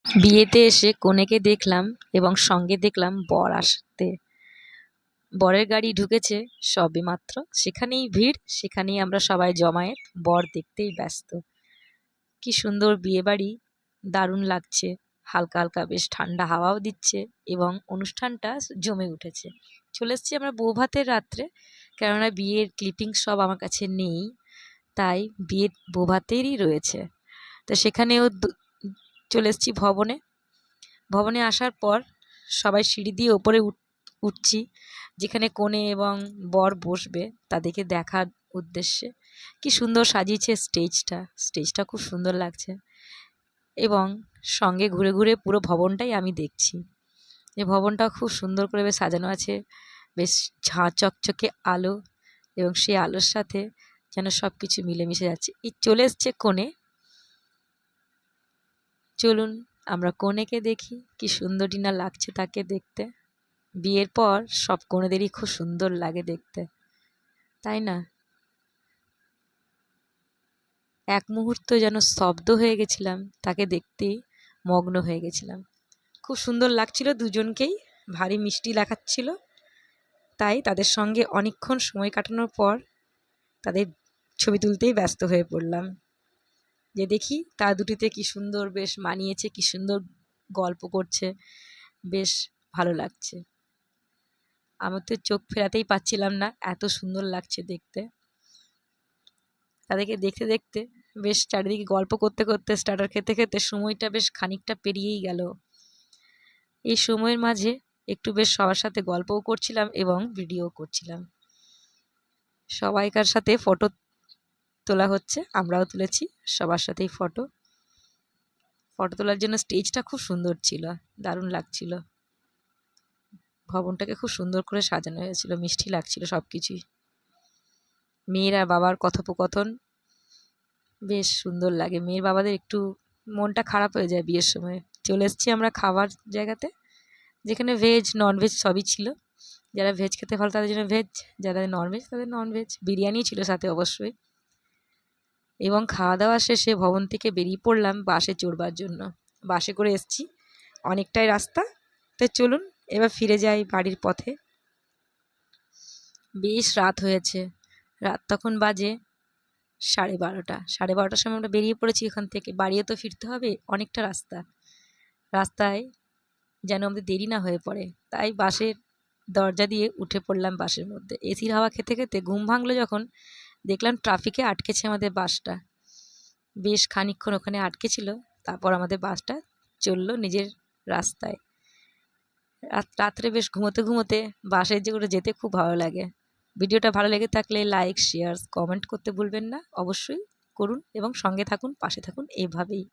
বিয়েতে এসে কনেকে দেখলাম এবং সঙ্গে দেখলাম বর আসতে। বরের গাড়ি ঢুকেছে সবেমাত্র, সেখানেই ভিড়, সেখানেই আমরা সবাই জমায়েত, বর দেখতেই ব্যস্ত। কি সুন্দর বিয়েবাড়ি, দারুণ লাগছে। হালকা হালকা বেশ ঠান্ডা হাওয়াও দিচ্ছে এবং অনুষ্ঠানটা জমে উঠেছে। চলে এসেছি আমরা বৌভাতের রাত্রে, কেননা বিয়ের ক্লিপিং সব আমার কাছে নেই, তাই বিয়ের বৌভাতেরই রয়েছে। তো সেখানেও চলে এসেছি ভবনে। ভবনে আসার পর সবাই সিঁড়ি দিয়ে ওপরে উঠছি, যেখানে কনে এবং বর বসবে তাদেরকে দেখার উদ্দেশ্যে। কি সুন্দর সাজিয়েছে স্টেজটা, স্টেজটা খুব সুন্দর লাগছে এবং সঙ্গে ঘুরে ঘুরে পুরো ভবনটাই আমি দেখছি। এই ভবনটা খুব সুন্দর করে বেশ সাজানো আছে, বেশ ঝাঁ চকচকে আলো এবং সেই আলোর সাথে যেন সব কিছু মিলেমিশে যাচ্ছে। এই চলে এসছে কনে, চলুন আমরা কনেকে দেখি, কি সুন্দরী না লাগছে তাকে দেখতে। বিয়ের পর সব কনেদেরই খুব সুন্দর লাগে দেখতে, তাই না? এক মুহূর্ত যেন স্তব্ধ হয়ে গেছিলাম, তাকে দেখতেই মগ্ন হয়ে গেছিলাম। খুব সুন্দর লাগছিল দুজনকেই, ভারী মিষ্টি লাগাচ্ছিল। তাই তাদের সঙ্গে অনেকক্ষণ সময় কাটানোর পর তাদের ছবি তুলতেই ব্যস্ত হয়ে পড়লাম। যে দেখি তা দুটিতে কি সুন্দর বেশ মানিয়েছে, কি সুন্দর গল্প করছে, বেশ ভালো লাগছে। আমার তো চোখ ফেরাতেই পাচ্ছিলাম না, এত সুন্দর লাগছে দেখতে। তাদেরকে দেখতে দেখতে বেশ চারিদিকে গল্প করতে করতে, স্টার্টার খেতে খেতে সময়টা বেশ খানিকটা পেরিয়েই গেল। এই সময়ের মাঝে একটু বেশ সবার সাথে গল্পও করছিলাম এবং ভিডিও করছিলাম। সবাইকার সাথে ফটো তোলা হচ্ছে, আমরাও তুলেছি সবার সাথেই ফটো। ফটো তোলার জন্য স্টেজটা খুব সুন্দর ছিল, দারুণ লাগছিল। ভবনটাকে খুব সুন্দর করে সাজানো হয়েছিল, মিষ্টি লাগছিল সব কিছুই। মেয়ের আর বাবার কথোপকথন বেশ সুন্দর লাগে। মেয়ের বাবাদের একটু মনটা খারাপ হয়ে যায় বিয়ের সময়। চলে এসেছি আমরা খাবার জায়গাতে, যেখানে ভেজ ননভেজ সবই ছিল। যারা ভেজ খেতে ভালো তাদের জন্য ভেজ, যারা ননভেজ তাদের ননভেজ। বিরিয়ানি ছিল সাথে অবশ্যই। এবং খাওয়া দাওয়া শেষে ভবন থেকে বেরিয়ে পড়লাম বাসে চড়বার জন্য। বাসে করে এসেছি, অনেকটাই রাস্তা, তাই চলুন এবার ফিরে যাই বাড়ির পথে। বেশ রাত হয়েছে, রাত তখন বাজে 12:30। 12:30টার সময় আমরা বেরিয়ে পড়েছি এখান থেকে। বাড়িও তো ফিরতে হবে, অনেকটা রাস্তা। রাস্তায় যেন আমাদের দেরি না হয়ে পড়ে, তাই বাসের দরজা দিয়ে উঠে পড়লাম বাসের মধ্যে। এসির হাওয়া খেতে খেতে ঘুম ভাঙলো যখন দেখলাম ট্রাফিকে আটকেছে আমাদের বাসটা। বেশ খানিকক্ষণ ওখানে আটকে ছিল, তারপর আমাদের বাসটা চললো নিজের রাস্তায়। রাত্রে বেশ ঘুমোতে ঘুমোতে বাসে করে যেতে খুব ভালো লাগে। ভিডিওটা ভালো লেগে থাকলে লাইক, শেয়ার, কমেন্ট করতে ভুলবেন না, অবশ্যই করুন এবং সঙ্গে থাকুন, পাশে থাকুন এভাবেই।